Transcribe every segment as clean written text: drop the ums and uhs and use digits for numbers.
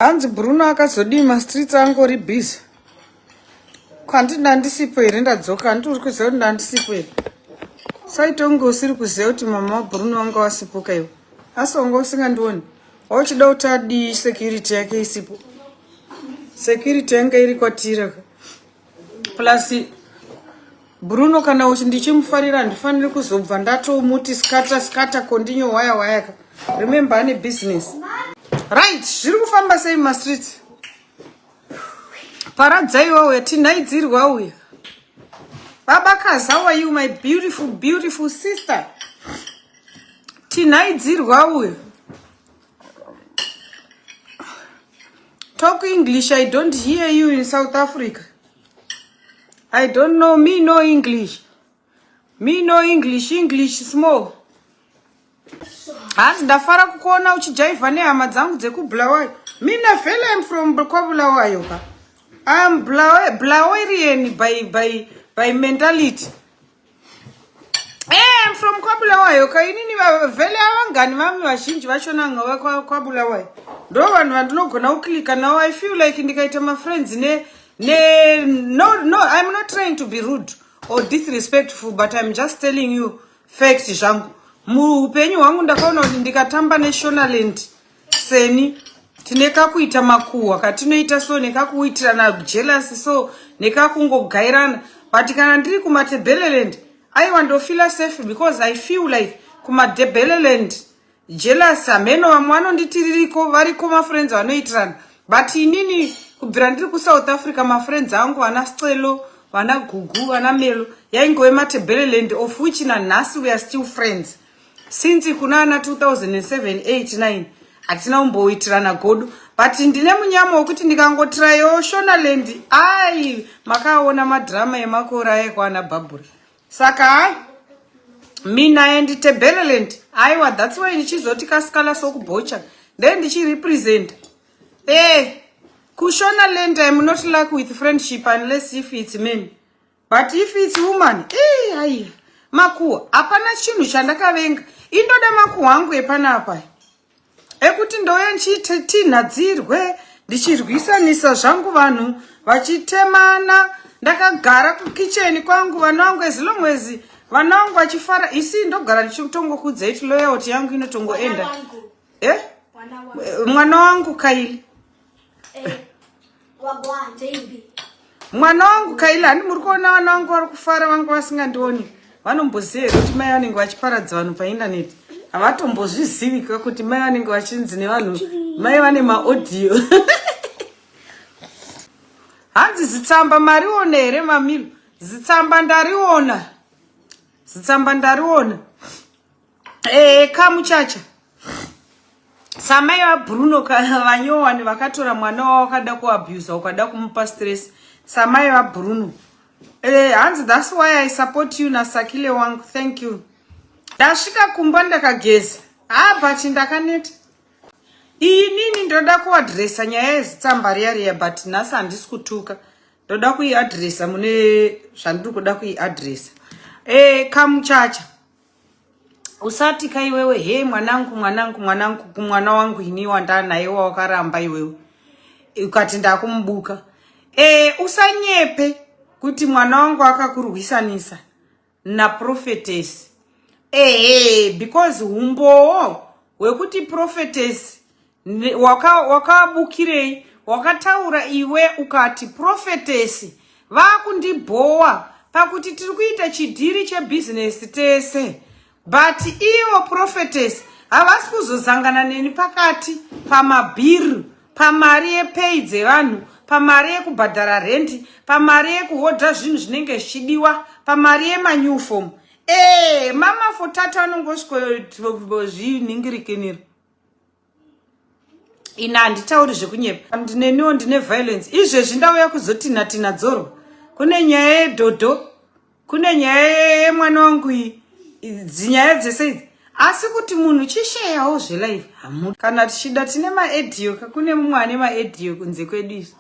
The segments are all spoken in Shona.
Hanzi Bruno akazodima streets angori busy. Kwandina ndisipo here ndadzoka handiri kuziva kuti ndandisipo here. Saitonge usiri kuziva kuti mama waBruno wanga wasipoka iwe. Asi wanga usingandioni. Wauchida kuti adii security yake isipo. Security yanga iri kwatira. Plus Bruno kana ndichimufarira handifaniri kuzobva ndatomuti skata continue waya. Remember ane business. Right, zviri kufamba sei mastreets. Paradzaiwa uya tinaidzirwa uya. Baba Kaza, how are you my beautiful sister? Tinaidzirwa uya. Talk English, I don't hear you in South Africa. I don't know, me no English. English small. Hanzi ndafara kukuona uchijaivha nehama dzangu dzekubulawayo. Mina vele I'm from kwabulawayo ka. I'm Blawarian by mentality. I'm from kwabulawayo ka. Inini vele avangani vami vazhinji vachona ngawa kwabulawayo. Ndo vanhu vandinogona kuklika now. I feel like ndikaita my friends no, I'm not trying to be rude or disrespectful, but I'm just telling you facts zvangu. Muupenyu hwangu ndakaona kuti ndikatamba nationalland seni tinekakuita makuhwa katinoita so nekakuitirana jealous so nekakungogairana, but kana ndiri kumatebeleland I want to feel safe because I feel like kumatebeleland jealous ameno vamwe vanonditiririko variko mafriends vanoitirana, but inini kubvira ndiri kuSouth Africa mafriends angu vana Sicelo vana Gugu vana Melo yaingove matebeleland, of which nanhasi we are still friends. Since kunana 2007, 8, 9 hatina umboitirana godo, but ndine munyama wokuti ndikangotirayo shonaland makaona madrama emakora ekwana Babura. Saka mina and Tebeleland aiwa, that's why ndichizoti kaskala sokubhocha then ndichirepresent. Kushonaland I'm not like with friendship unless if it's men, but if it's woman makuwa hapana chinhu chandakavenga. Indoda makuwa angu epanapa ekuti ndouya ndichitinhadzirwe ndichirwisanisa zvangu vanhu vachitemana. Ndakagara kukicheni kwangu vana vangu as long as vana vangu vachifara isi ndogara ndichitongokuudza iti loyalty yangu inotongoenda. Mwana wangu Kaili mwana wangu Kaili handi muri kuona vana vangu vari kufara vangu vasingandioni. Vanombozera kuti mai vanenge vachiparadza vanhu paindaneti. Havatombozvizivika kuti mai vanenge vachinzi nevanhu mai vane maaudio. Hanzi zitsamba mariona here mamilo? Zitsamba ndariona. Kamuchacha samai vaBruno vanyowani vakatora mwana wavo wakada kuabuse wakada kumupa stress. Samai vaBruno Hanzi, that's why I support you nasakile wangu. Thank you. Ndasvika kumba ndakageza. But ndakaneta. Inini ndoda kuadresa nyaya yezitsamba riya but nhasi handisi kutuka. Ndoda kuiadresa mune zvandiri kuda kuiadresa. Kamuchacha. Usati kaiwewe mwanangu kumwana wangu ini wandanaye wakaramba iwewe. Ukati ndakumubuka. Usanyepe kuti mwana wangu akakurwisanisa na prophetess. Because humbowo wekuti prophetess wakabukirei wakataura iwe ukati prophetess vakundibhowa pakuti tiri kuita chidhiri chebusiness tese, but iwo prophetess havasi kuzozangana neni pakati pamabhiru, pamari yepei dzevanhu, pamari yekubhadhara rendi, pamari yekuhodha zvinhu zvinenge zvichidiwa, pamari yemanyufomu. Mama fotata anongosvozviningirikenera. Ina handitauri zvekunyepa. Ndineniwo ndine violence. Izvezvi ndauya kuzotinha dzoro. Kune nyaya yedhodho, kune nyaya yemwana wangu dzinyaya dzese idzi. Asi kuti munhu chishayawo zvelife hamu. Kana tichida tine maedio, kune mumwe ane maedio kunze kwedu izvi.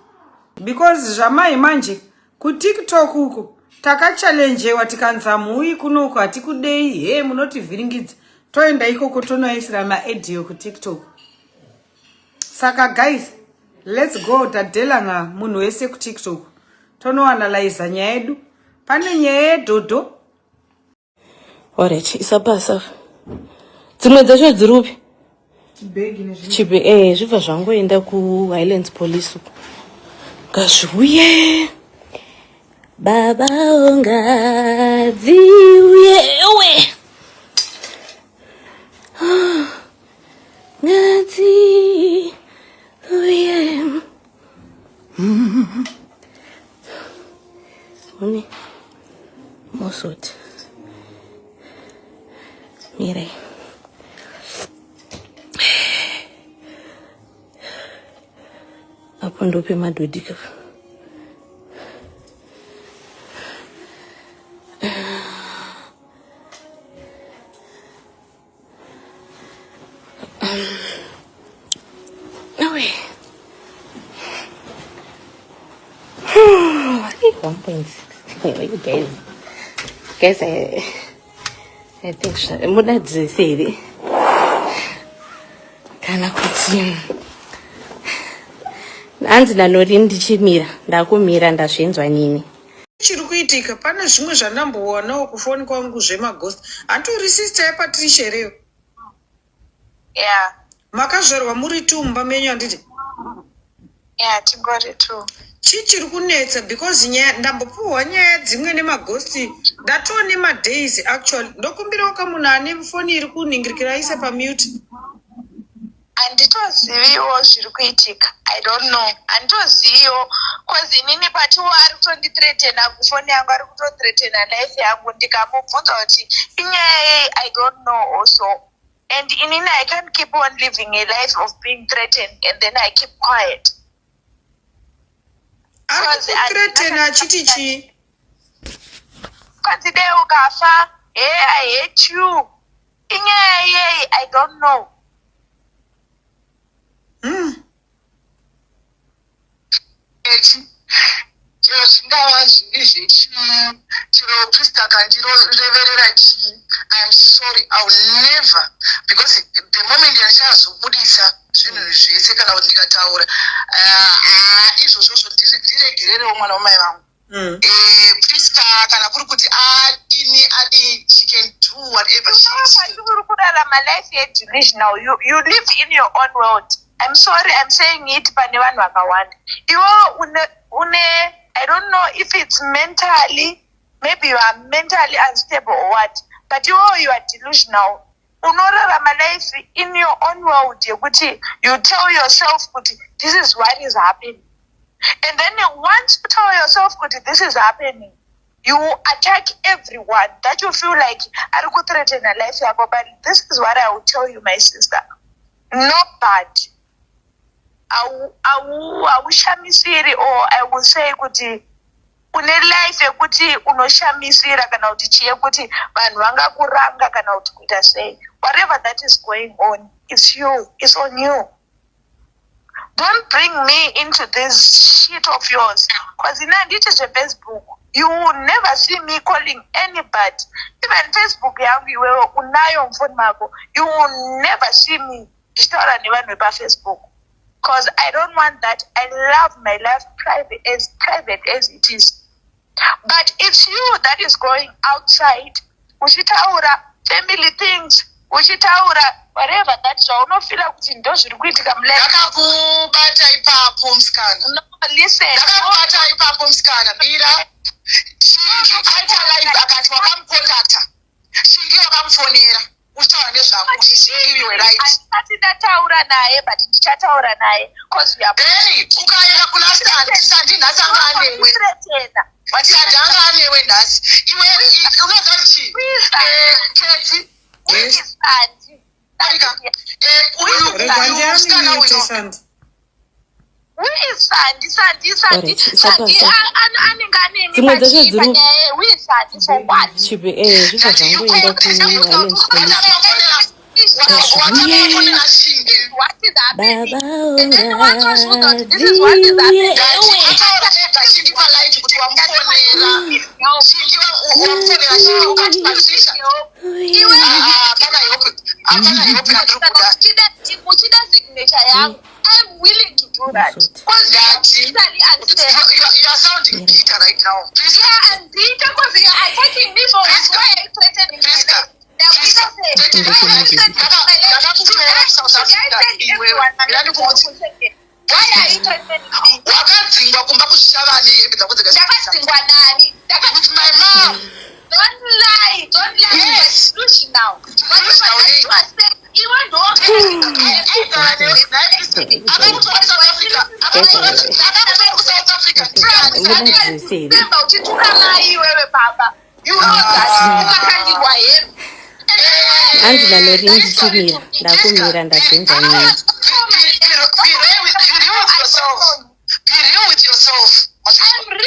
Because zvamai manje kuTikTok uko takachallenjewa tikanza muyi kunoku hatikudei munotivhiringidza. Toenda ikoko tonoisira maedio kuTikTok. Saka guys, Let's go tadelanga munhu wese ku TikTok. Tonoanalyze nyaya yedu. Pane nyaya yeDhodho. Alright, isapasa. Dzimwe dzacho dziri upi? Chibe zvibva zvangoenda ku Highlands Police uko. Ngazviuye. Baba ungadziuye we. Ngadziuye. Uni mosot. Mire. Apo ndope madhodika. No way. 1.6. You guys, I think muna dziseri kana kuti hanzi nanori ndichimira ndakumira ndazvenzwa nini chiri kuitika. Pane zvimwe zvandambowanawo kufoni kwangu zvemagost. Hatori sister yaPatricia reyo. Yeah. Makazvarwa muri tumba menyu handiti? Yeah, tingori tu. Chichiri kunetsa because ndambopuhwa nyaya dzimwe nemagosti. Ndatoa nemadays actually. Ndokumbirawo kamunhu ane foni iri kunhingirikira aise pamute. Handitoziviwo zviri kuitika. I don't know. Handitoziviwo. Cause inini patiwo ari kutondithreatena kufoni yangu, ari kutothreatena life yangu. Ndikamubvunza kuti inyaya yei, I don't know also. And inini I can't keep on living a life of being threatened and then I keep quiet. Threatena achiti chi? Because they ukafa, hey, I hate you. Inyaya yei, I don't know. Zvingava zviri zvechiroprista kandiroreverera chii. I'm sorry, I will never, because the moment ndichazobudisa zvinhu zvese kana kuti ndikataura izvozvo ndiregererewo mwana wamai vangu. Prista kana kuri kuti adini she can do whatever she wants to do. My life here delusional. You live in your own world. I'm sorry, I'm saying it, pane vanhu vakawanda. Iwo I don't know if it's mentally, maybe you are mentally unstable or what, but you are delusional. Unorarama life in your own world. You tell yourself, this is what is happening. And then once you tell yourself, this is happening, you attack everyone that you feel like, I don't threaten a life. But this is what I will tell you, my sister. Not bad. I will shamisiri, or I will say kuti une life yekuti unoshamisira kana kuti chiye kuti vanhu vangakuranga kana kuti kuita sei. Whatever that is going on, it's you. It's on you. Don't bring me into this shit of yours. Because in a Facebook, you will never see me calling anybody. Even Facebook yangu unayo mfoni mako, you will never see me dishtora ni vanhu pa Facebook. Because I don't want that. I love my life private as it is. But it's you that is going outside. Uchitaura family things. Uchitaura whatever that is. Unofila kuti ndo zviri kuitika mlele. Ndakakubata ipapo msikana. No, listen. Ndakakubata ipapo msikana. Mira. Shingi aita live akati wakamukontakta. Shingi wakamufonera. Utaura nezvako kuti Shingi we right. Ndataura naye, but ndichataura naye because we are Beni, ukaenda kuna Sandi nasanga newe. Watanga newe nasi. Iwe unoza chi? Keti. Yes. Sandi. Uyu msikana uyu. Sandi. Dzimwe dzacho dziri chibe zvibva zvangoenda ku Highlands Police. Wakafonera Shingi. What is happening? Baba And then one was who thought this is what is happening. Shingi palaiti kuti wamufonera. Shingi wamufonera Shingi ukatipatisha. Hapana yope hatukuda. Uchida signature yangu. I'm willing to do that. Because you are sounding bitter right now. Please. Yeah, I'm bitter because you are attacking me for why I threatened you. Why are you threatening me? Wakadzingwa kumba kushavani Ndakadzingwa nani? with my mom. Don't lie. Yes. Solution now. What is even though Angela Lorinzi Chimira, ndakumira ndazvinza nyaya. Be real with yourself. I'm real.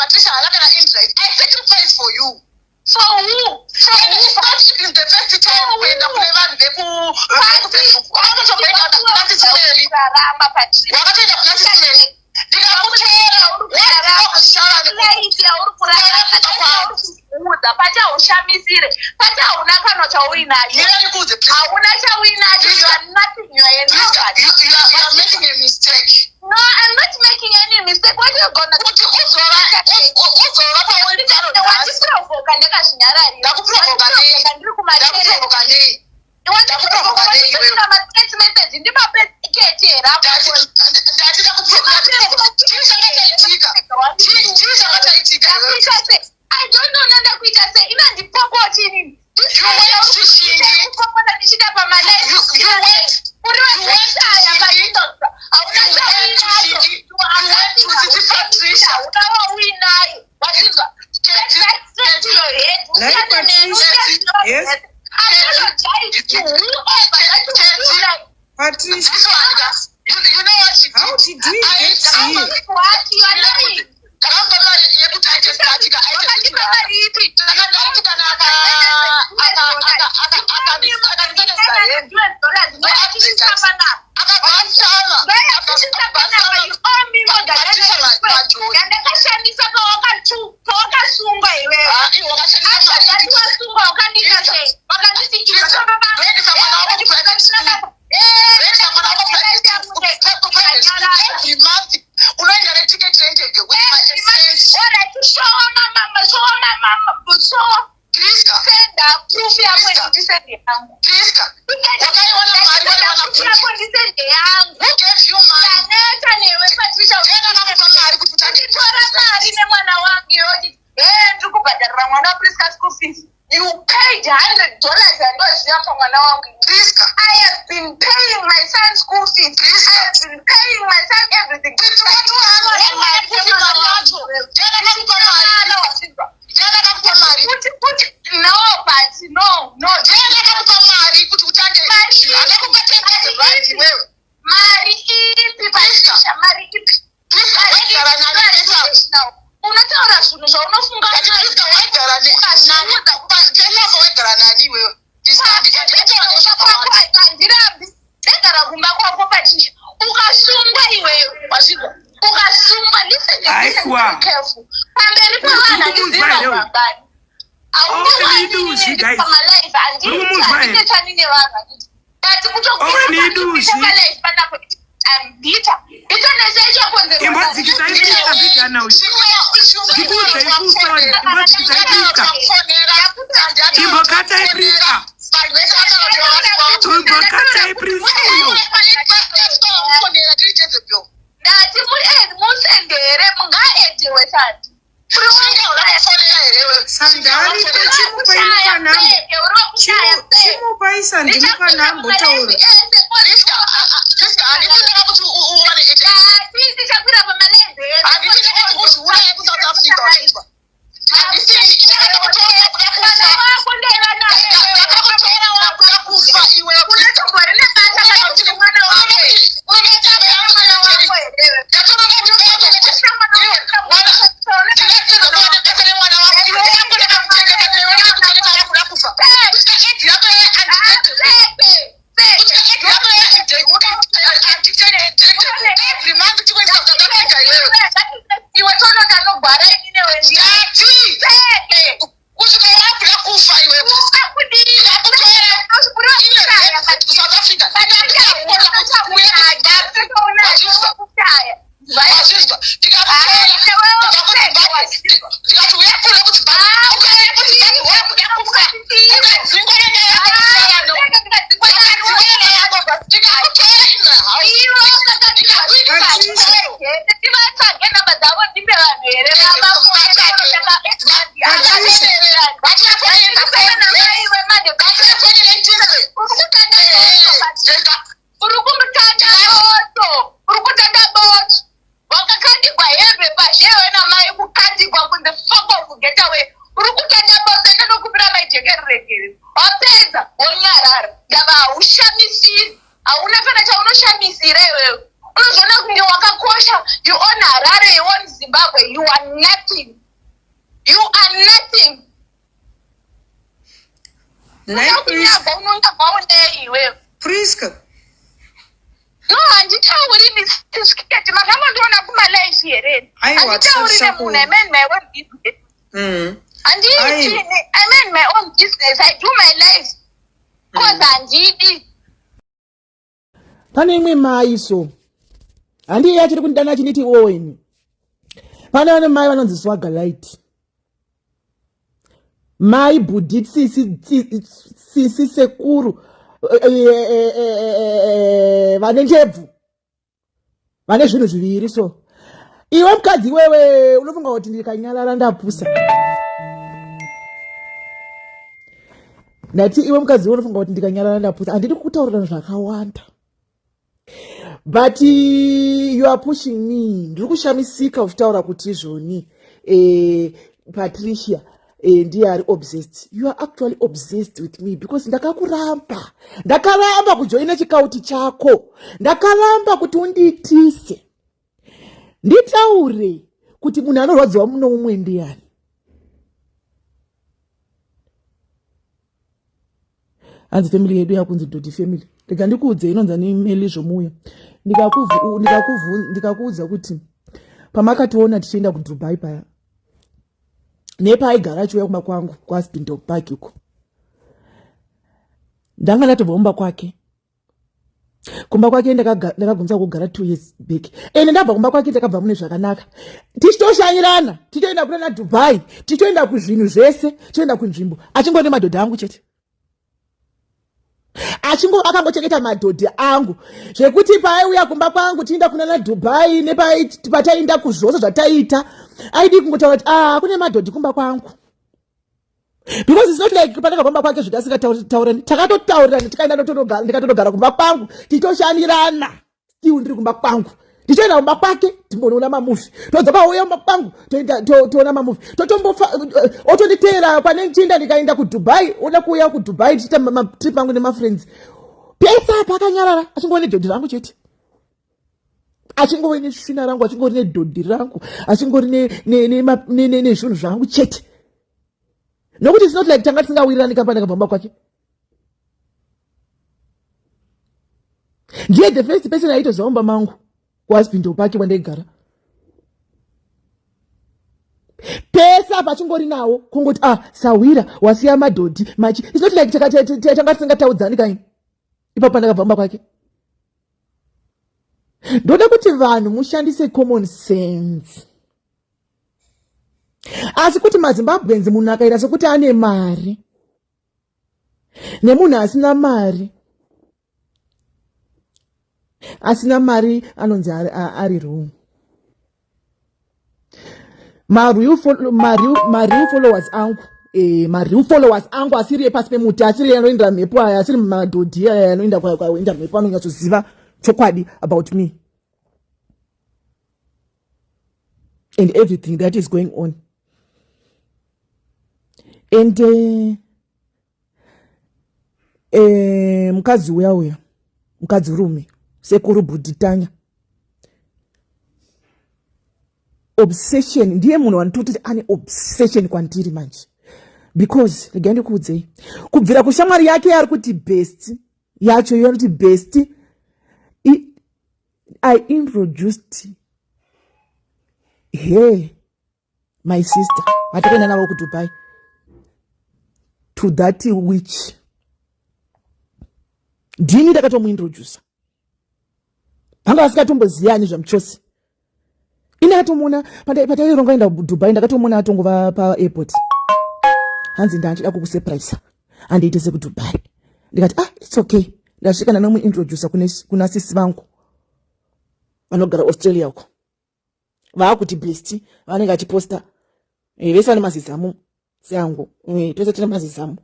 Patricia, I sacrifice for you. For who? In the first time when the you are making a mistake. No, I'm not making any mistake. What are you gonna do? I don't know none of it. I say, even the pop in this You went to Shingi. Yes. Patricia, You know what she did? how did we get here? You paid $100 I have been paying my son's school fees. I have been paying my son everything. No, but no. Mari ipi Patricia, Mari ipi. Unataura zvinhu zvaunofunga ndagara kumba kwako Patricia ukasungwa iwewe ukasungwa careful pamberi pavana ndizivavangani auaaiipamalaife handitechani nevanhu but kutokuipamalaife panapo I'm bitter. You own Harare, you own Zimbabwe, you are nothing. You are nothing. Priska. No, handitauri misiketi makama ndiona kuma life here. Handitauri munhu I mean my own business. I mean my own business. I do my life. Cause handidi. Pane imwe mai so. Handi yachiri kundana chiniti Owen. Pane vane mai vanonzi Swagalite. Mai Budit sisi sekuru vane ndebvu vane zvinhu zviviri. So iwe mukadzi wewe unofunga kuti ndikanyarara ndapusa. Ndati iwe mukadzi wewe unofunga kuti ndikanyarara ndapusa. Handidi kutaurira zvakawanda. But you are pushing me. Ndiri kushamisika uchitaura kuti izvoni Patricia ndiye ari obsessed. You are actually obsessed with me because ndakaramba kujoina chikauti chako. Ndakaramba kuti undiitise. Nditaure kuti munhu anorwadziwa muno umwe ndiani. Hanzi family yedu yakunzi Dodi family. Ndika ndikuudze inonza nemeli zvomuya. Ndikakuudza kuti pamakationa tichienda kuDubai paya. Nepa aigara chiuya kumba kwangu kwaSpindle Park uko. Ndanga ndatovomba kwake. Kumba kwake ndakagumisa kugara 2 years back. Ndabva kumba kwake ndakabva mune zvakanaka. Tichitoshanyirana, tichoenda kuna Dubai, tichoenda kuzvinhu zvese, tichoenda kunzvimbo. Achingone madhodha angu chete. Akangochengeta madhodhi angu zvekuti paaiuya kumba kwangu tienda kuna Dubai nepataenda kuzvose zvataita aidi kungotaura kuti kune madhodhi kumba kwangu. Because it's not like pataka kumba kwake zvitasingataurani. Takatotaurirana ndikatotogara kumba kwangu titoshanirana. Still ndiri kumba kwangu. Tichoenda kumba kwake timboona mamuvi. Todzoka uya kumba kwangu toona mamuvi. Otonditeera pane chinda ndikaenda kuDubai. Oda kuuya kuDubai tichita trip angu nemafriends. Pesa pakanyarara achingone dhodhi rangu chete. Achingove nesvina rangu, achingori nedhodhi rangu, achingori nezvinhu zvangu chete. Nokuti it's not like tanga tisingawirirani kapanda kabamba kwake. Ndiye the first person aitozaomba mangu kwaSpindle Park wandaigara. Pesa pachingori nawo kungoti Sawira wasiya madhodhi machi. It's not like tanga tisingataudzani kaini. Ipapo ndakabvamba kwake. Ndoda kuti vanhu mushandise common sense. Asi kuti maZimbabweans munhu akaita sekuti ane mari nemunhu asina mari anonzi ari wrong. Mariu followers angu asiri pasi pemuti, asiri anoenda mhepo aya, asiri madhodhi aya anoenda kwaenda mhepo anonyatsoziva chokwadi about me and everything that is going on. And mukadzi uya mukadzi rume sekuru Buditanya obsession ndiye munhu wanototi ane obsession kwandiri manje. Because regai ndikuudzei kubvira kushamwari yake yari kuti best yacho yonoti best I introduced her, my sister, atakaenda navo kuDubai, to that witch. Ndini ndakatomuintroduce. Vanga vasingatomboziyani zvamuchosi. Ini ndakatomona pataironga enda kuDubai, ndakatomona atongova paairport. Hanzi ndachida kukusurprise andiite sekuDubai. Ndikati it's okay. Ndasvika ndanomuintroduce kuna sisi vangu vanogara Australia uko. Vaakuti best vanenge achiposta vese vane mazizamu Sango tose tine mazizamo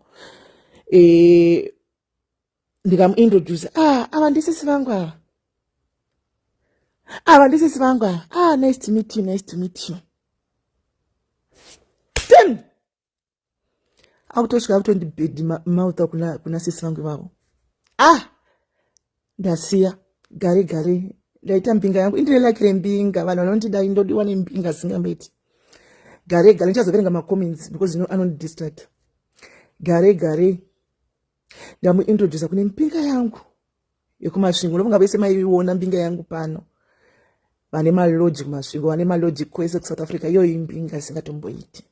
ndikamuintroduce ava ndisisi vangu nice to meet you then akutosvika akutondibhedhi mauta kuna sisi vangu ivavo ndasiya gare ndaita mbinga yangu indirilakire mbinga vanhu vanondida indodiwa nembinga singameti gare ndichazoverenga macomments because anondidistract gare ndamuintroduce kune mbinga yangu yekumasvingo ndovonga vese maiona mbinga yangu pano vane maloji kumasvingo vane maloji kwese kuSouth Africa iyoyo imbinga isingatomboiti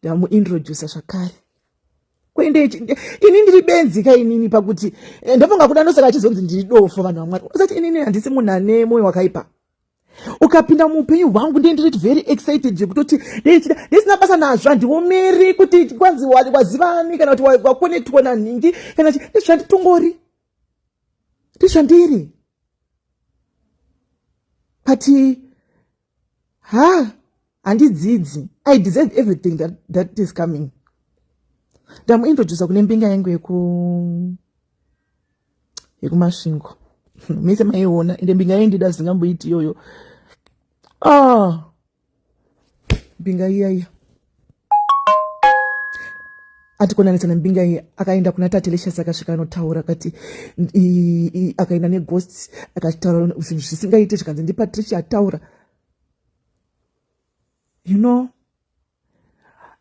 ndamuintroduce zvakare kwende ini ndiri benzika inini pakuti ndovonga kuda nosaka achizonzi ndiri dofo vanhu vamwari usati inini handisi munhu ane mwoyo wakaipa ukapinda muupenyu hwangu ndiri very excited kutoti ndisina basa nazvo handiomeri kuti kwanzi wazivani kana kuti wakonectwa nanhingi kana ndizvanditongori ndizvandiri but handidzidzi I deserve everything that is coming. Ndamuintroduce kune mbinga yangu yekumasvingo mese maiona ende mbinga yendida zingamboiti iyoyo mbinga iyaiya atikonanisa nembinga iyi akaenda kuna Tatelicious akasvika anotaura akati akaenda neghosts akataura zvinhu zvisingaite zvikanzi ndiPatricia ataura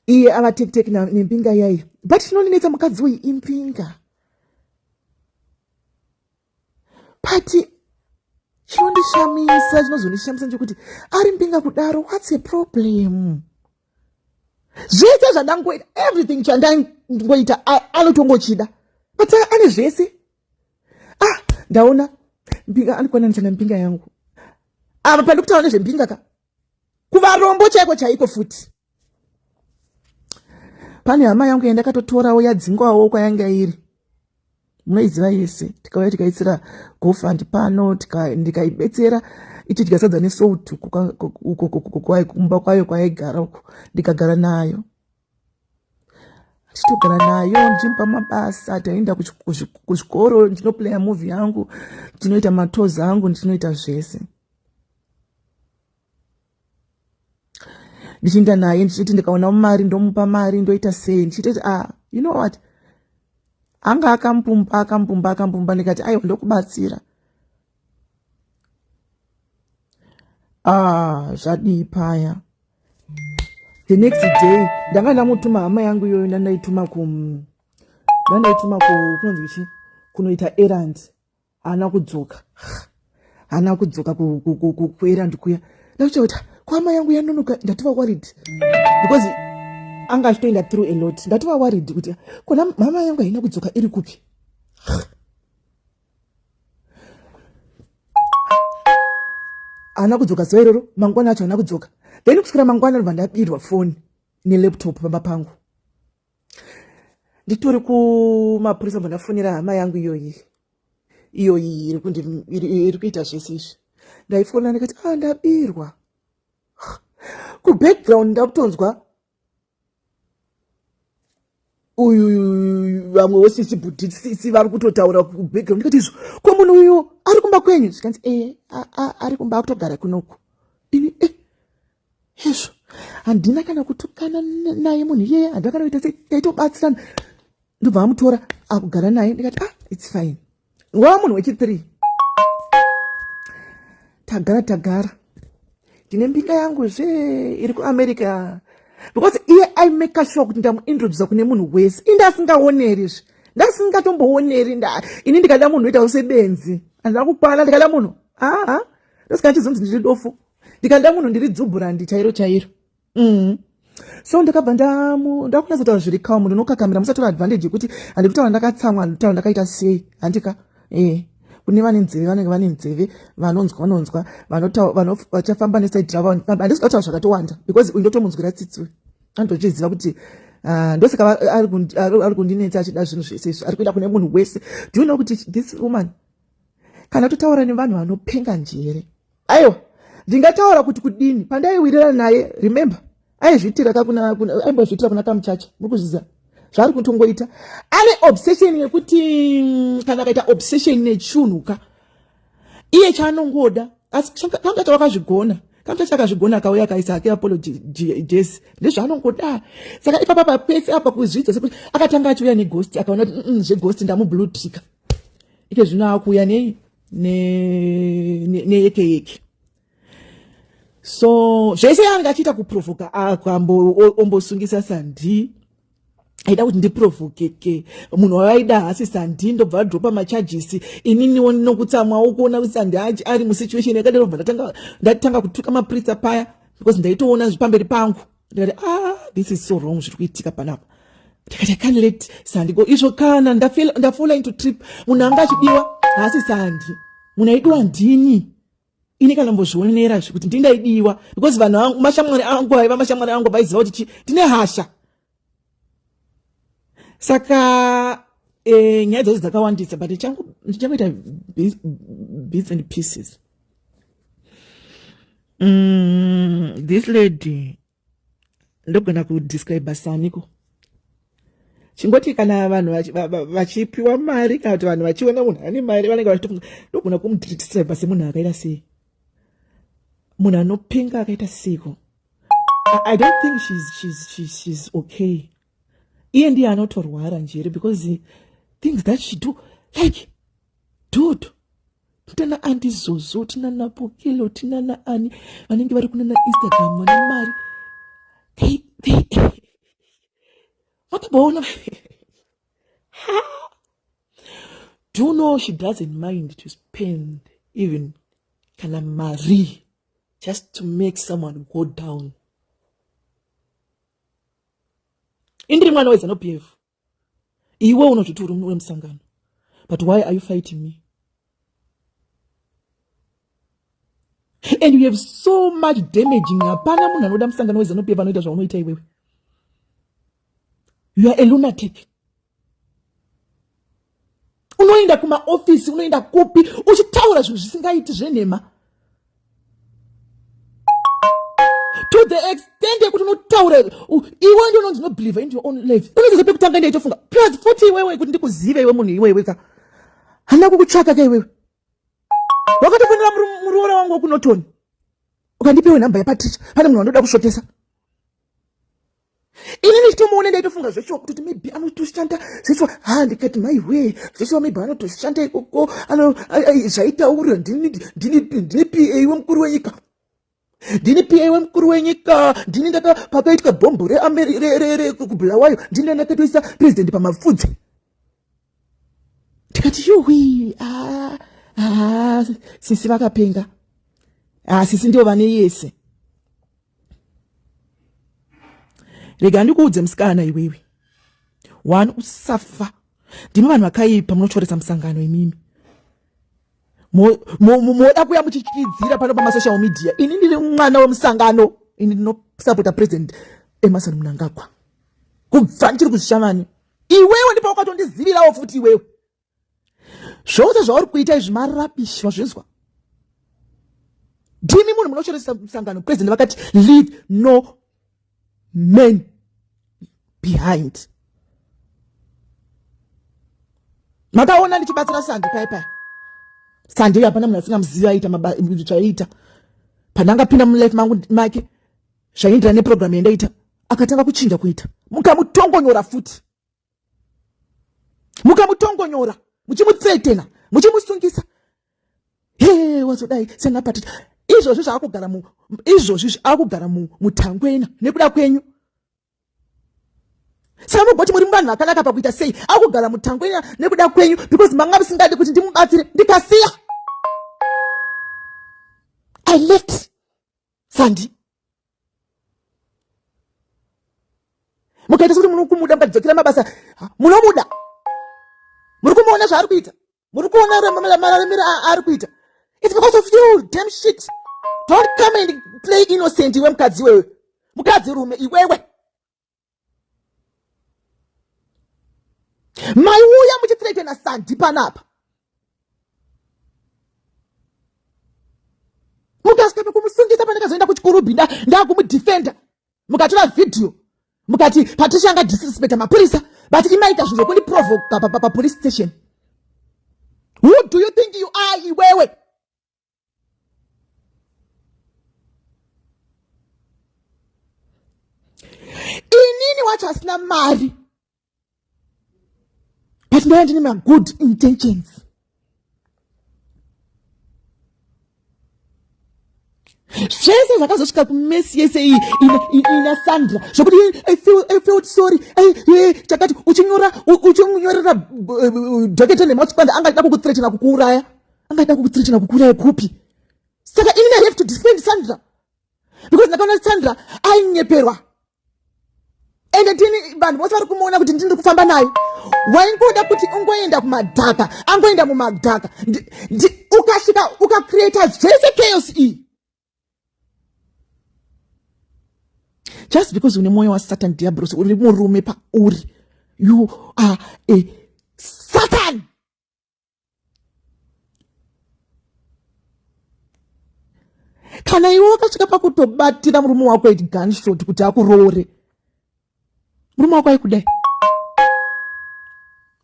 iye ava tekiteki nembinga yayo but chinonetsa mukadzi uyu imbinga but chinondishamisa chinozondishamisa ndechekuti ari mbinga kudaro what's a problem zvese zvandangoita everything chandangoita anotongochida but ane zvese ndaona mbinga anokonanisa nembinga yangu apa pandikutaura nezvembinga ka kuvarombo chaiko futi pane hama yangu yandakatotorawo yadzingwawo kwayanga iri munoiziva yese tikauya tikaitsira gofund pano ndikaibetsera ichi tikasadza nesoutu kumba kwayo kwaigara uko ndikagara nayo tichitogara nayo ndichimupa mabasa taenda kuzvikoro ndinoplaya movie yangu ndinoita matozi angu ndinoita zvese ndichienda naye ndichiti ndikaona mari ndomupa mari ndoita sei ndichitoti you know what anga akampumba ndikati aiwa ndokubatsira zvadii paya the next day ndanga ndamutuma hama yangu iyoyo ndandaituma kunonzi chi kunoita errand haana kudzoka kuerrand kuya ndakuti kwama yangu yanonoka ndatova worried because anga achitoenda through a lot ndatova worried kuti kona mama yangu haina kudzoka iri kupi haana kudzoka zuva iroro mangwana acho haana kudzoka then kusvikira mangwana ndobva ndabirwa foni nelaptop pamba pangu nditori kumapurisa bva ndafonera hama yangu iyoyi iri kuita zvese izvi ndaifonera ndikati ndabirwa kubackground ndakutonzwa uyu vamwe wosisi bhutisi vari kutotaura kubackground ndikati izvo ko munhu uyu ari kumba kwenyu zvikanzi ari kumba akutogara kunoku ini izvo handina kana kutukana naye munhu iyeye handina kana kuita taitobatsirana ndobva amutora akugara naye ndikati it's fine wava munhu wechi3 tagara ndine mbinga yangu iri kuAmerica because iye aimeka sure kuti ndamuintroduce kune munhu wese indasingaoneri ndasingatombooneri ini ndikada munhu oita usebenzi handina kupana ndikada munhu ndosingachizonzi ndiri dofu ndikada munhu ndiri dzubhurandi chairo so ndakabva ndakunatsotaura zviri calm ndinokakamira musatora advantage yekuti handi kutaura ndakatsamwa handitaura ndakaita sei handika kune vane nzeve vanenge vane nzeve vanonzwa vachafamba neside ravo handisi kutaura zvakatowanda because ndotomunzwira tsitsi andochiziva kuti ndosaka ari kundinetsa achida zvinhu zvese izvi ari kuenda kune munhu wese do you know kuti this woman kana totaura nevanhu vanopenga njere aiwa ndingataura kuti kudini pandaiwirirana naye remember aizvitira aimbozvitira kuna kamuchacha mukuzviziva zvaari kutongoita. Ane obsession yekuti kana akaita obsession nechunhuka iye chaanongoda, asi kamuchacha wakazvigona. Kamuchacha akazvigona akauya akaisa ake apologies ndezvaanongoda. Saka ipapa papese apa kuzvidza sekuti akatanga achiuya neghost akaona kuti zveghost ndamublue ticker ike zvino akuuya neyeke. So zvese anga achiita kuprovoka ombosungisa Sandi aida kuti ndiprovokeke munhu waida hasi Sandi ndobva adropa macharges ininiwo ndinokutsamwa ukuona kuti Sandi ari musituation yakadaro bva ndatanga kutuka maprisa paya because ndaitoona zvipamberi pangu ndikati this is so wrong zviri kuitika panapa. Ndikati I can't let Sandi go. Izvo kana ndafalla into trip munhu anga achidiwa hasi Sandi munhu aidiwa ndini ini kana mbozvionera zvekuti ndindaidiwa because vanhu mashamwari angu vaiziva kuti ndine hasha. Saka nyaya dzose dzakawandisa but ndichangoita bits and pieces. This lady ndogona kudescribe Saniko chingoti kana vanhu vachipiwa mari kana kuti vanhu vachiona munhu ane mari vanenge vachitofunga ndogona kumudescribe semunhu akaita sei, munhu anopenga akaita siko. I don't think she's okay. Iye ndiye anotorwara njeri because the things that she do, like dude, tina Auntie Zozo, tina Napokilo, tina na Ani vanenge vari kuna na Instagram vane mari they wakabona. Do you know she doesn't mind to spend even kana mari just to make someone go down. Indiri mwana wezano PF. Iwe unototi uri musangano. But why are you fighting me? And you have so much damaging. Hapana munhu anoda musangano wezano PF anoita zvaunoita iwewe. You are a lunatic. Unoenda kuma office, unoenda kopi, uchitaura zvinhu zvisingaiti zvenhema. To the extent yekuti unotaura iwe ndio unonzi no believe in your own life. Unenge pekutanga ndiye tofunga. Plus futhi iwewe kuti ndikuzive iwe munhu iwewe ka. Hana kukutsvaka ke iwewe. Wakatofanira muroora wangu wokunotoni. Ukandipewe namba yaPatricia. Pane munhu anoda kushotesa. Inini chitomuone ndaitofunga zvesho kuti maybe anotoshanda zvesho ndikati my way zvesho maybe anotoshanda ikoko zvaitaura ndini PA wemukuru wenyika. Ndini PA wemukuru wenyika, ndini pakaitwa bhombo kubulawayo, ndini ndakatoisa president pamafudzi. Ndikati yuwi, sisi vakapenga. Sisi ndio vane yese. Rega ndikuudze musikana iwewe. One usafa. Ndimi vanhu vakaipa munochoresa musangano imimi. Moda kuya muchichidzira pano pamasocial media. Ini ndiri mwana wemusangano. Ini ndinosapota president Emmerson Mnangagwa. Kubva ndichiri kuzvishamani. Iwewe ndipo wakatondizivirawo futi iwewe. Zvose zvauri kuita izvi marabishi wazvizwa. Ndimi munhu munochoresa musangano. President vakati leave no men behind. Makaona ndichibatsira Sandi paipai. Sandi hapana munhu asingamuziva aita zvaita. Pananga pinda mulife mangu make zvaindira neprogram yendaita akatanga kuchinja kuita. Mukamutongonyora futi. Mukamutongonyora, muchimuthreatena, muchimusungisa. Wazodai sena Patricia. Izvozvo zvakugara mutangwena nekuda kwenyu. Saka mugoti muri vanhu vakanaka pakuita sei akugara mutangwena nekuda kwenyu because manga musingadi kuti ndimubatsire ndikasiya. I left Sandi. Mukaita kuti munokumuda mukadzokera mabasa munomuda. Muri kumuona zvaari kuita. Muri kuona mararamiro ari kuita. It's because of you, damn shit. Don't come and play innocent iwe mukadzi wewe. Mukadzi rume iwewe. Maiuya muchitreke na Sandi panapa. Mukasika kumusungisa panenge zoenda kuchikurubhi ndakumudefenda. mukatora video mukati Patricia anga disrespect mapurisa but imaita zvinhu kundiprovoka police station. Who do you think you are, iwewe? Inini wacho asina mari but ndaya ndine ma good intentions. Zvese zvakazosvika kumesi yese iyi ina Sandra zvokuti I felt sorry chakati uchinyorera Dr. Nematskwanda angaita kukuthreatena kukuuraya kupi. Saka inini I have to defend Sandra because ndakaona Sandra ainyeperwa ende tini vanhu vose vari kumuona kuti ndiri kufamba naye. Waingoda kuti ungoenda kumadhaka angoenda mumadhaka ukasvika ukacreata zvese chaos iyi just because une mwoyo wa Satan diablos uri murume pauri. You are a Satan. Kana iwe wakasvika pakutobatira murume wako gunshot kuti akuroore, murume wako aikudai?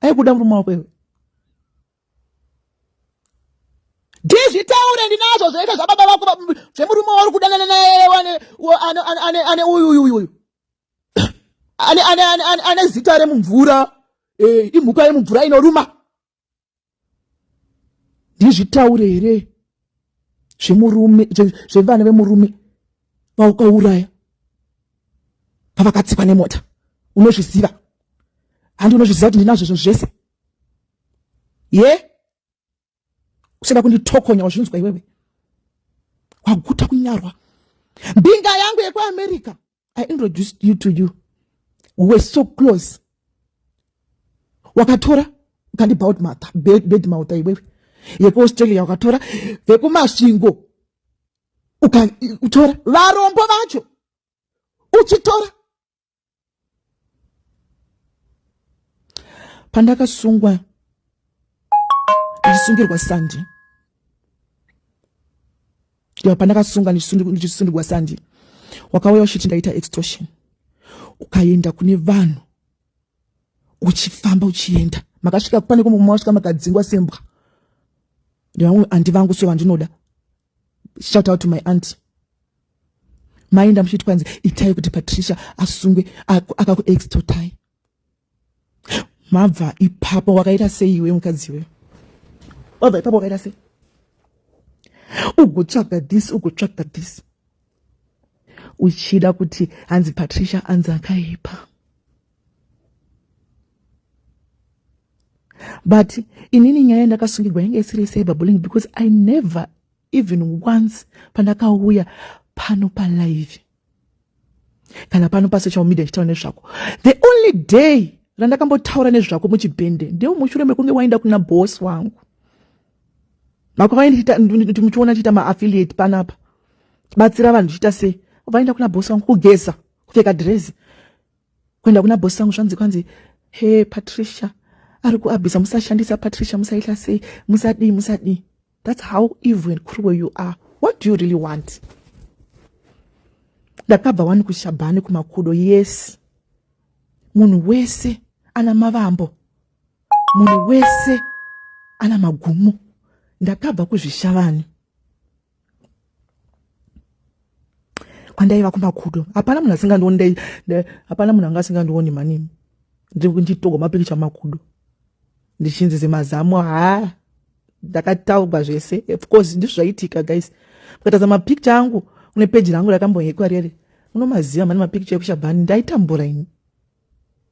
Aikuda murume wako iwe? Ndizvitaure ndinazvo zvese zvababa vako zvemurume wauri kudanana naye ane uyu ane zita remumvura imhuka yemumvura inoruma. Ndizvitaure here zvemurume zvevana vemurume vaukauraya pavakatsikwa nemota? Unozviziva? Handi unozviziva kuti ndinazvo zvinhu zvese? Usida kunditokonya wazvinzwa iwewe? Waguta kunyarwa. Mbinga yangu yekuAmerica, I introduced you to you. We were so close. Wakatora ukandibhaut bed mouth iwewe. YekuAustralia wakatora, vekumasvingo ukatora, varombo vacho uchitora. Pandakasungwa ndichisungirwa Sandi. Pandakasunga ndichisungirwa Sandi, wakauya uchiti ndaita extortion. Ukaenda kune vanhu uchifamba uchienda, makasvika pane kumwe mwasvika makadzingwa sembwa. Ndivamwe anti vangu so vandinoda. Shout out to my auntie. Maenda muchiti kwanzi itai kuti Patricia asungwe akakuextortai. Mabva ipapo wakaita sei iwe mukadzi iwe? Wabva ipapo wakaita sei? Ugotsvaga this uchida kuti hanzi Patricia anzi akaipa. But inini nyaya ndakasungirwa yange isiri cyberbullying because I never even once pandakauya pano palive kana pano pasocial media chitaura nezvako. The only day randakambotaura nezvako muchibhende ndeo mushure mekunge waenda kuna boss wangu. Makavaenda muchiona chita ma-affiliate panapa batsira vanhu chita sei? Vaenda kuna boss wangu kugeza, kupfeka dress, kuenda kuna boss wangu zvanzi kwanzi, hey Patricia ari kuabhisa, musashandisa Patricia, musaita sei, musadi. That's how evil and cruel you are. What do you really want? Ndakabva wani kushabhani kumakudo. Yes, munhu wese ana mavambo, munhu wese ana magumo. Ndakabva kuzvishavani kwandaiva kumakudo. Hapana munhu asingandioni, hapana munhu anga asingandioni manini nditoga mapikicha makudo ndichinzi semazamu. Ndakataurwa zvese. Of course ndizvo zvaitika guys. Mukataza mapicture angu kune page rangu rakambonyekwa rere, unomaziva mane mapicture ekushabhani. Ndaitambura ini,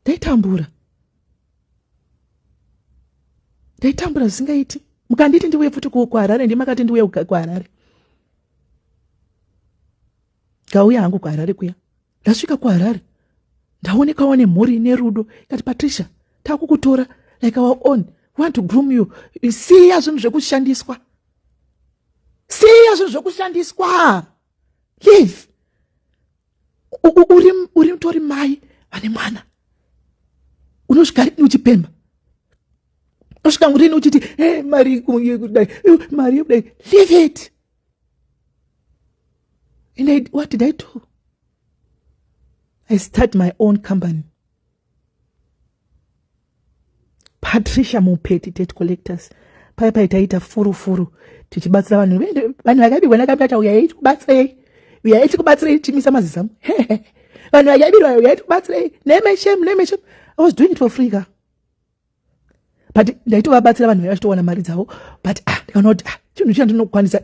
ndaitambura zvisingaiti. Mukanditi ndiuye futi kuHarare, ndimakati ndiuye kuHarare. Ngauya hangu kuHarare kuya. Ndasvika kuHarare ndaonekawo nemhuri nerudo. Ikati Patricia, takukutora like our own. We want to groom you. Siya zvinhu zvekushandiswa. Leave. Uri mutori mai vane mwana. Unosvika rini uchipemba? Unosvika rini uchiti hey, mari yekudai. Leave it. And what did I do? I start my own company. Patricia Mupeti Debt Collectors. Paipa itaita furu tichibatsira vanhu vakabirwa nakabata uyaiti kubatsirei uyaiti kubatsirei timisa mazizamu vanhu vakabirwa uyaiti kubatsirei nemeshem I was doing it for free ka but ndaitovabatsira vanhu vachitowana mari dzavo but ndikaona kuti chinhu chandinokwanisa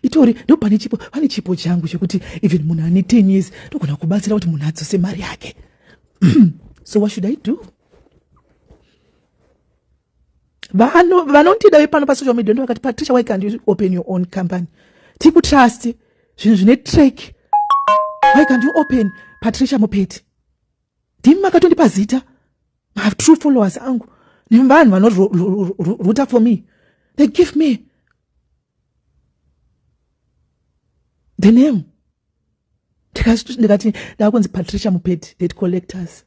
itori pane chipo changu chekuti even munhu ane 10 years ndogona kubatsira kuti munhu adzose mari yake. So what should I do? Vanotida vepano pasocial media ndo vakati Patricia, why can't you open your own company? Tikutrust zvinhu zvine track. Why can't you open Patricia Mupeti? Ndimi makatondipa zita. I have true followers angu. Ndimi vanhu vanoroot for me. They give me the name. Ndikati ndakunzi Patricia Mupeti Debt Collectors.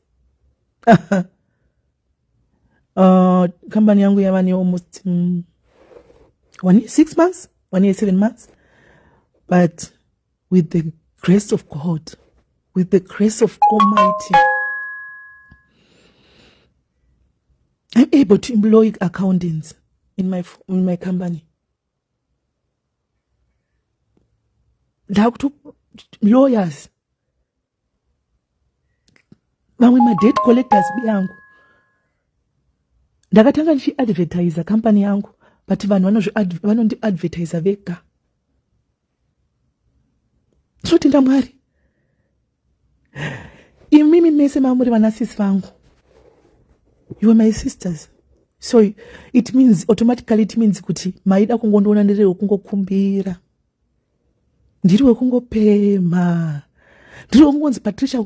Company yangu yava ne almost 1 year 6 months, 1 year 7 months. But with the grace of God, with the grace of Almighty, I'm able to employ accountants in my company. Lawyers, vamwe ma-debt collectors yangu. Ndakatanga ndichiadvertisa company yangu but vanhu vanondiadvertisa vega. Tinotenda Mwari. Imimi mese mamuri vanasisi vangu. You are my sisters. So it means automatically kuti maida kungondoona ndiri wekungokumbira. Ndiri wekungopema. Ndiri wekungonzi Patricia.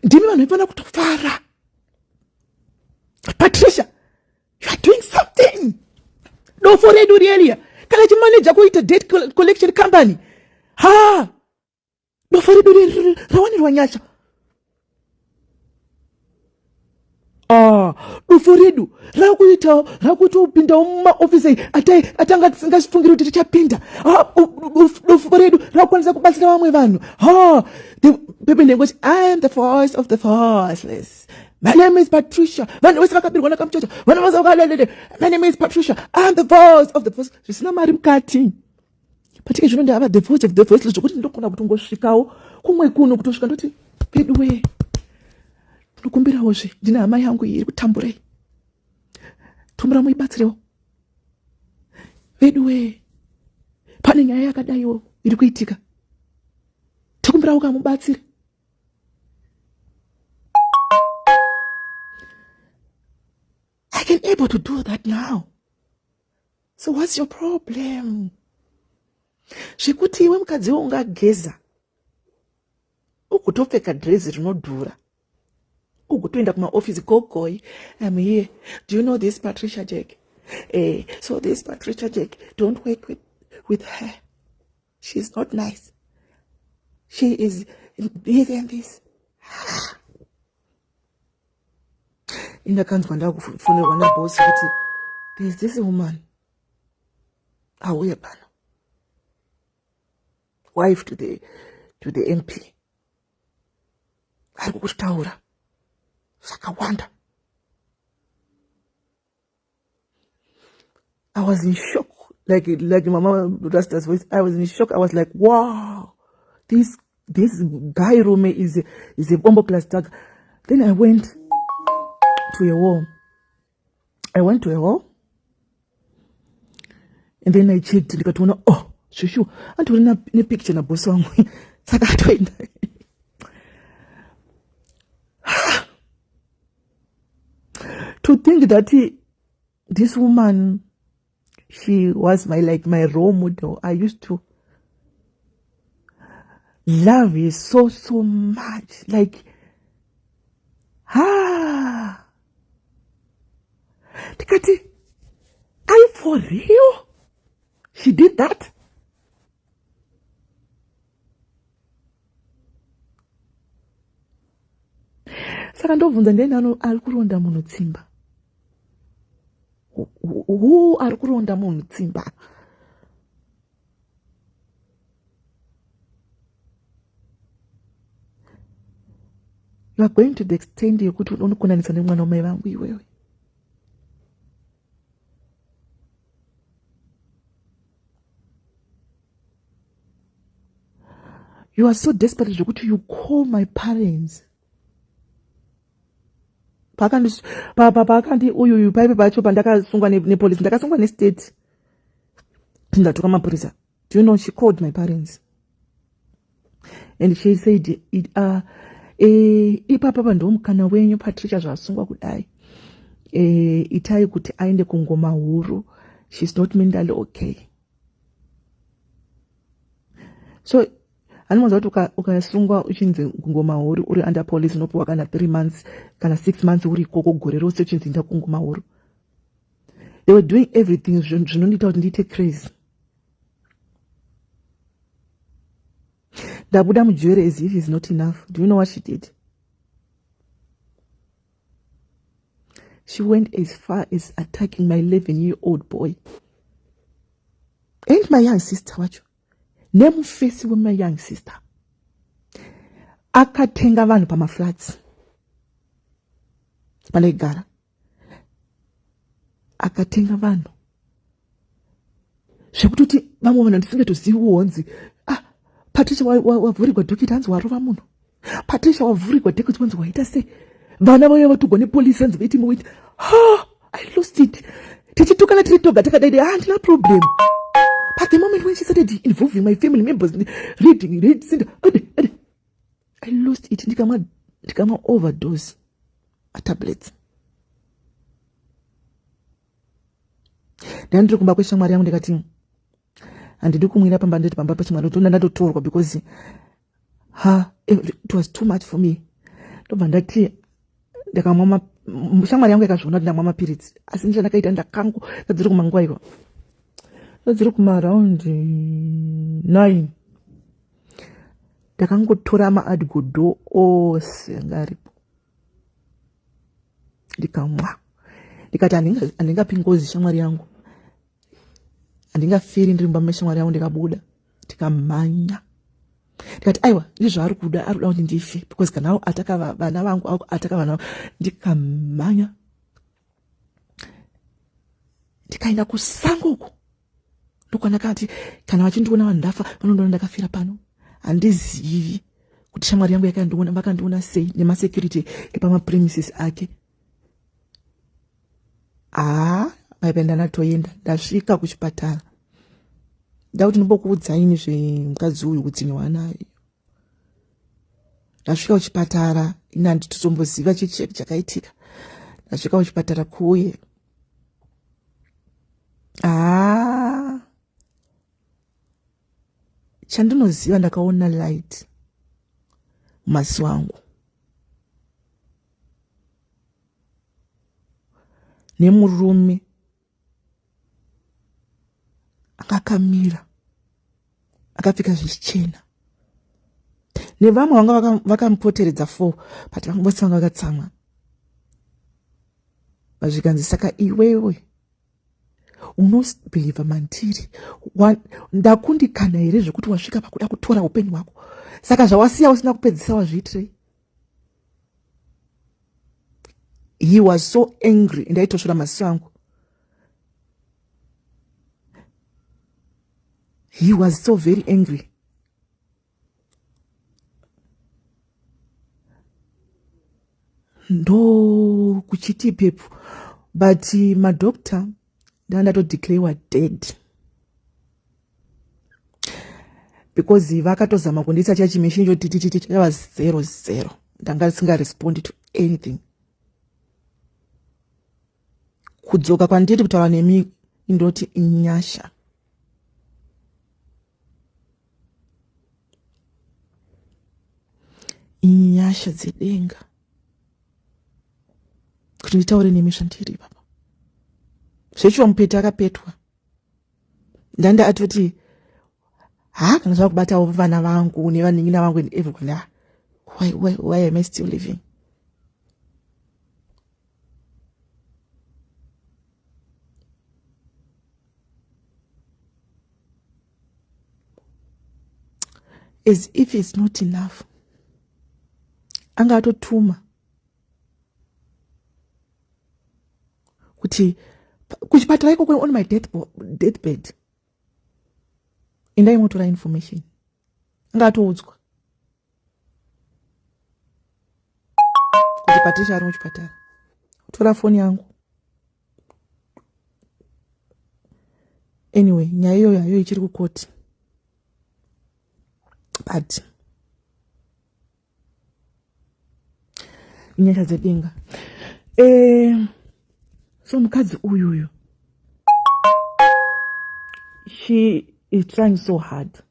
Ndimi vanhu vefana kutofara. Patricia, you are doing something. No for redu really. Kana chimanager kuita debt collection company. No for redu rawani rwanyasha. No for redu rakuita upinda uma office atanga singasifungiri kuti tichapinda. No for redu rakwanisa kubatsira vamwe vanhu. The people they go, I am the voice of the voiceless. My name is Patricia. My name is Patricia. I am the voice of the voice. She's not Madam Kati. But you know the voice of the voiceless. Kuti ndokona kutongosvikawo kumwe kuno kutosvika ndoti pedwe. Ndokumbira hozve ndina hama yangu iri kutamburei. Tumbura muibatsirewo. Pedwe. Pane nyaya yakadaiwo iri kuitika. Tikumbira ukamubatsira. I can able to do that now. So what's your problem? Zvekuti iwe mukadzi ungageza. Ukutopfeka dress rinodhura. Ukutoenda kuma office kokoi. I'm here. Do you know this Patricia Jack? So this Patricia Jack, don't work with her. She's not nice. She is bigger than this. Indakanzwa ndakufunirwa na boss kuti there's this woman auya pano, wife to the MP, ari kutaura zvakawanda. I was in shock, like Mama Rasta's voice. I was in shock. I was like, wow, this guy Rome is a bomb class tag. Then I went to a wall. And then I checked ndikatoona shushu antorina ne picture na boss wangu. Saka atoenda. To think that this woman, she was my role model. I used to love her so much. Like, Tikati, are you for real? She did that? Saka ndobvunza ndeni ari kuronda munhu tsimba. Who ari kuronda munhu tsimba? You are going to the extent yokuti unokonanisa nemwana wamai vangu iwewe. You are so desperate yokuti you call my parents. Pakandi uyu paipe pacho pandakasungwa nepolice, ndakasungwa nestate. Ndatoka mapurisa. Do you know she called my parents? And she said, ipapa pandomukana wenyu Patricia zvasungwa kudai. Itai kuti aende kungoma huru. She's not mentally okay. So, anomaza kuti ukasungwa uchinzi kungoma huru uri under police unopiwa kana 3 months kana 6 months uri ikoko gore rose uchinzi enda kungoma huru. They were doing everything zvinondiita kuti ndiite crazy. Dabuda mujere as if it's not enough. Do you know what she did? She went as far as attacking my 11-year-old boy. And my young sister, wacho. Name face with my young sister. Akatenga vanhu pama flats. Panegara. Akatenga vanhu. Zvekuti vamwe vanhu ndisingatozivi uonzi. Patricia wavhurirwa dhoketi hanzi warova munhu. Patricia wavhurirwa dhoketi wanzi waita sei. Vana vaya vatugwa nepolisi hanzi vaiti muwiti. I lost it. Tichitukana tiri toga takadaide handina problem. But the moment when she started involving my family members, reading, I lost it. Ndikama overdose a tablets. Ndandiri kumba kweshamwari yangu ndikati handidi kumwira pamba ndeti pamba pachimwari ndoti ndatotorwa because it was too much for me. Ndobva ndati ndakamwa shamwari yangu yakazviona kuti ndamwa mapiritsi asi ndichandakaita ndakangu dziri kumanguva iko dziri kumaaround 9 ndakangotora maadgodo ose anga aripo ndikamwa ndikati handingapi ngozi shamwari yangu handingafiri ndiri mumba meshamwari yangu ndikabuda ndikamhanya ndikati aiwa ndizvo ari kuda kuti ndife because kana ataka vana vangu ataka vana ndikamhanya ndikaenda kusango uko ndokwanakati kana vachindiona vanhu ndafa vanondiona ndakafira pano handizivi kuti shamwari yangu yakandiona vakandiona sei nemasecurity epamapremises ake. Paipa ndanatoenda ndasvika kuchipatara ndakuti ndimbokuudzaini zvemukadzi uyu kudzinyiwa nayo. Ndasvika kuchipatara ina handitozomboziva chicheki chakaitika. Ndasvika kuchipatara kuye chandinoziva ndakaona light mumasi wangu nemurume akakamira akapfeka zvichena nevamwe vanga vakamupoteredza 4 but vamwe vose vanga vakatsamwa vazvikanzi saka iwewe unobhilivha mandiri ndakundikana here zvekuti wasvika pakuda kutora upenyu hwako saka zvawasiya usina kupedzisa wazviitirei. He was so angry ndaitosvura masi wangu. He was so very angry. Ndo kuchiti pepu but madoctor ndandatodeclarewa dead because vakatozama kundisa chachimeshinjo tititi chava 00 ndanga singarespondi to anything. Kudzoka kwandiri kutaura nemi indoti inyasha. Inyasha dzedenga kuti nditaure nemi zvandiri papa. Zvechiwa mupeta akapetwa ndanda atoti kana zvakubatawo vana vangu nevaningina vangu and everyone. Why am I still living? As if it's not enough, anga atotuma kuti kuchipatara iko on my deathbed endai motora information anga atoudzwa kuti Patricia ari muchipatara. Tora foni yangu. Anyway, nyaya iyoyo hayo ichiri kukoti. But inyasha dzedenga. So mukadzi uyu she is trying so hard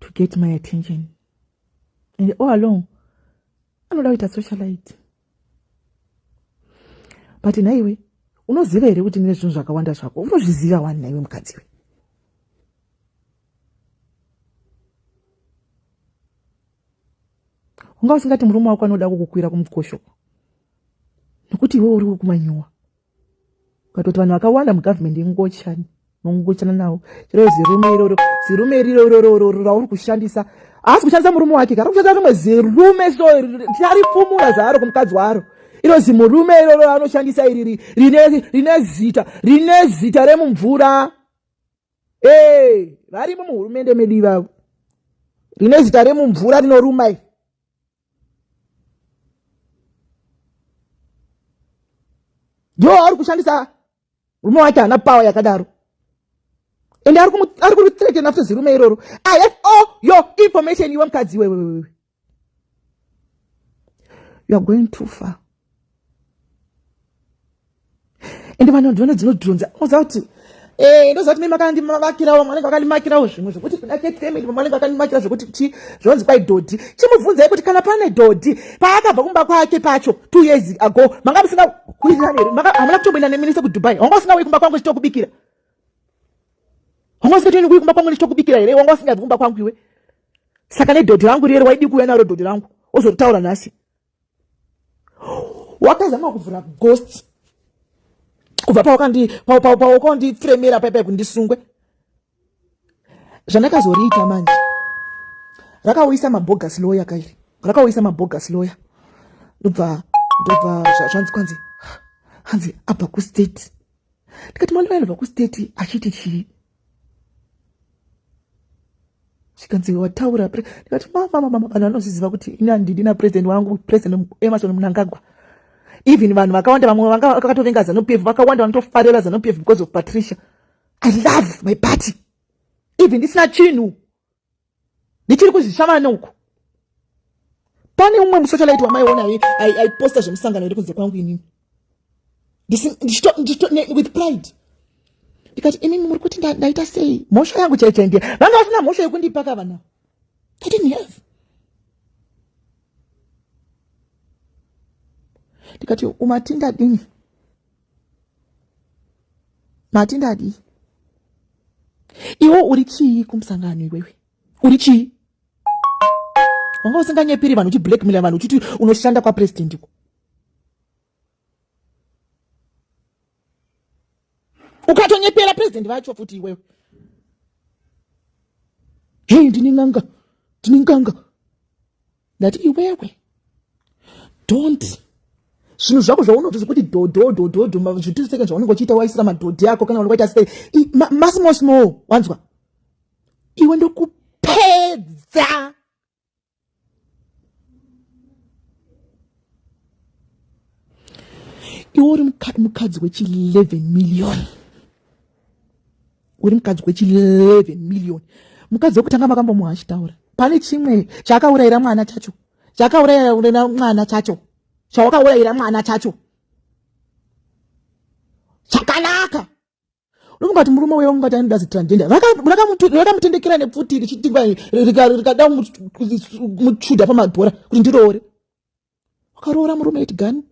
to get my attention. And all along, anoda kuita socialite. But naiwe, unoziva here kuti ndine zvinhu zvakawanda zvako. Unozviziva wani naiwe mukadzi we. Unga usingati murume wako anoda kukukwira kumukosho. Nokuti iwe uri kumanyuwa. Ukatoti vanhu vakawanda mugovernment ingochani. Nongochana nawo. Chero zirume iroro rauri kushandisa. Asi kushandisa murume wake. Kari kushandisa rumwe zirume so tarifumura zvaro kumukadzi waro. Iro zimurume iroro anoshandisa iriri rine zita remumvura. Varimo muhurumende medu ivavo. Rine zita remumvura rinoruma. Yo ari kushandisa murume wake ana power yakadaro. And ari kuthreaten after zirume iroro. I have all your information iwe mukadzi wewe. You are going too far. Ende vanhu ndivona dzinodhonza. Uzauti ndozati mimi makandimavakirawo mwanenge wakanimakirawo zvimwe zvokuti kudake family mwanenge wakanimakira zvokuti zvonzi kwai dhodhi. Chimubvunzai kuti kana pane dhodhi paakabva kumba kwake pacho 2 years ago manga musina kuirana here hamuna kutomboenda neminisa kuDubai. Wanga usingauyi kumba kwangu ndichitokubikira. Wanga usingatoenda kuyi kumba kwangu ndichitokubikira here. Wanga usingabvi kumba kwangu iwe. Saka nedhodhi rangu riri waidi kuuya naro dhodhi rangu. Ozotaura nhasi. Wakazama kuvhura ghost. Kubva paukandifremera paipai kundisungwe. Zvandakazoriita manje. Rakauyisa mabogus lawyer kairi. Rakauyisa mabogus lawyer. Ndobva zvanzi kwanzi. Hanzi abva kustate. Ndikati mwana wangu abva kustate achiti chii? Chikanzi wataura ndikati mama vanhu vanoziziva kuti ina ndina president wangu president Emerson Mnangagwa. Even vanhu vakawanda vamwe vakatovenga ZANU-PF vakawanda vanotofarira ZANU-PF because of Patricia. I love my party. Even ndisina chinhu. Ndichiri kuzvishamana uku. Pane umwe musocialite wamaiona aiposta zvemusangano iri kunze kwangu inini. With pride. Ndikati inini muri kuti ndaita sei? Mhosva yangu chaicha ndiye. Vanga vasina mhosva yekundipaka vana. I didn't have. Ndikati umatinda dini. Matinda di. Iwo uri chii kumusangano iwewe? Uri chii? Wanga usinganyepiri vanhu uchiblackmail vanhu uchiti unoshanda kwa president uko. Ukatonyepera president vacho futi iwewe. Hey ndininganga. Ndati iwewe. Don't. Zvinhu zvako zvaunoti kuti dhodho zvitiri second zvaunenge uchiita waisira madhodhi yako kana unoita sei masimo wanzwa iwe ndokupedza iwe uri mukadzi wechi11 million mukadzi wekutanga makambomuha achitaura pane chimwe chakaurayira mwana chacho chawakaurayira mwana chacho chakanaka unongati murume wewe ungati anoda transgender rakamutendekera nepfuti richitingwa rikada muchuda pamabhora kuti ndiroore wakaroora murume at gun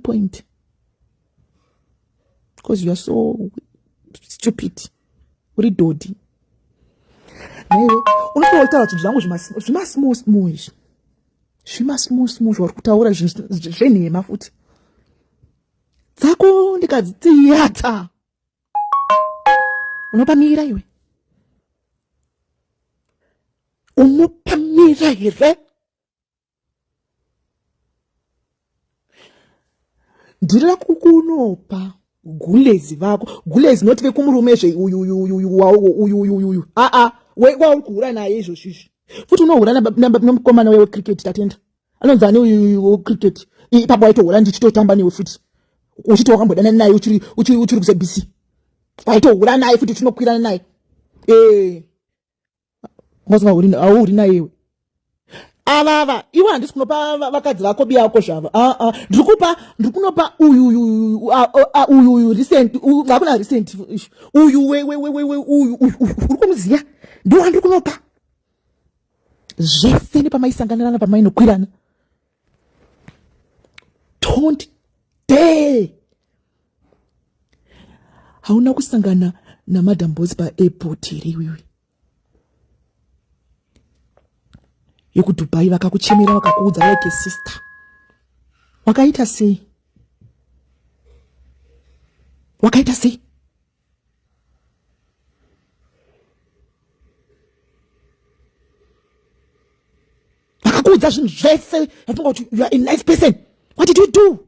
point because you are so stupid uri dhodhi newe unototaura kuti zvangu zvimasmall izvi zvimasmall zvauri kutaura zvenhema futi dzako ndikadzitsiyata unopamira iwe unopamira here ndiri kukunopa gulezi vako gulezi not vekumurume uyu wauri kuhura naye izvozvizvi futi unohura nemukomana wewe cricket tatenda anonzi ane uyu cricket ipapo waitohura ndichitotamba newe futi uchiti wakambodana naye uchiri kuzebc waitohura naye futi tinokwirana naye hauri naiwe avava iwe handisi kunopa vakadzi vako biyako zvava ndiri kunopa uyu recent hakuna recent uyu uyu uri kumuziya ndiwo handiri kunopa zvese nepamaisanganirana pamainokwirana. Don't dare hauna kusangana namadam boss paairport here iwewe yekudubai vakakuchemera vakakuudza like a sister wakaita sei vakakuudza zvinhu zvese vafunga kuti you are a nice person. What did you do?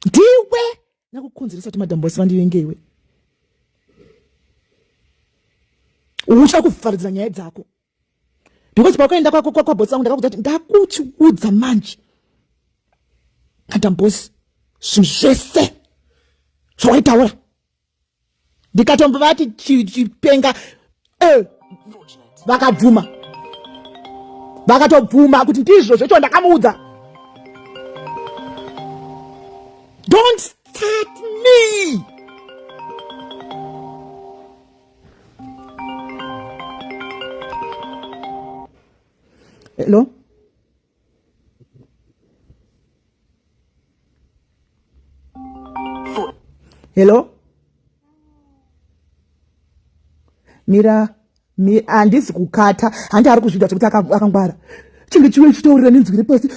Ndiwe nakukonzeresa kuti madam boss vandivengewe uchakuvharidzira nyaya dzako because paukaenda kwabosi vangu ndakakuudza kuti ndakuchiudza manje madam boss zvinhu zvese zvawaitaura ndikatombo vati chipenga vakatobvuma kuti ndizvo zvecho ndakamuudza. Don't start me. Hello? Hello? Mira handisi kukata handi ari kuzvida kuti akangwara chinge chiwe chitaurira nenzwi repasi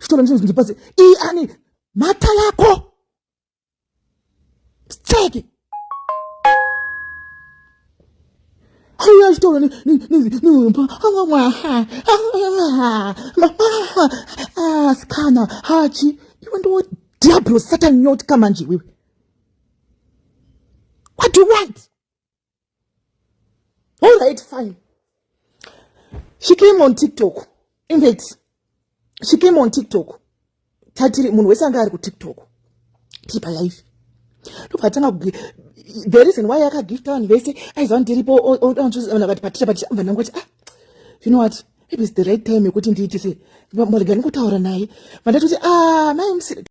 chitaurira nenzwi repasi ani mata yako steke haya chitaurira skana hachi iwe ndo diablo satan nyoti kamanje wewe. What do you want? All right, fine. She came on TikTok. In fact, she came on TikTok. Tatiri munhu wese anga ari ku TikTok. Tipa live. The reason why akagifta vanhu vese aiziva ndiripo vakati paticha vanhu vangoti you know what? Maybe it's the right time yekuti ndiitise. Morgan ngokutaura naye. Vandati mai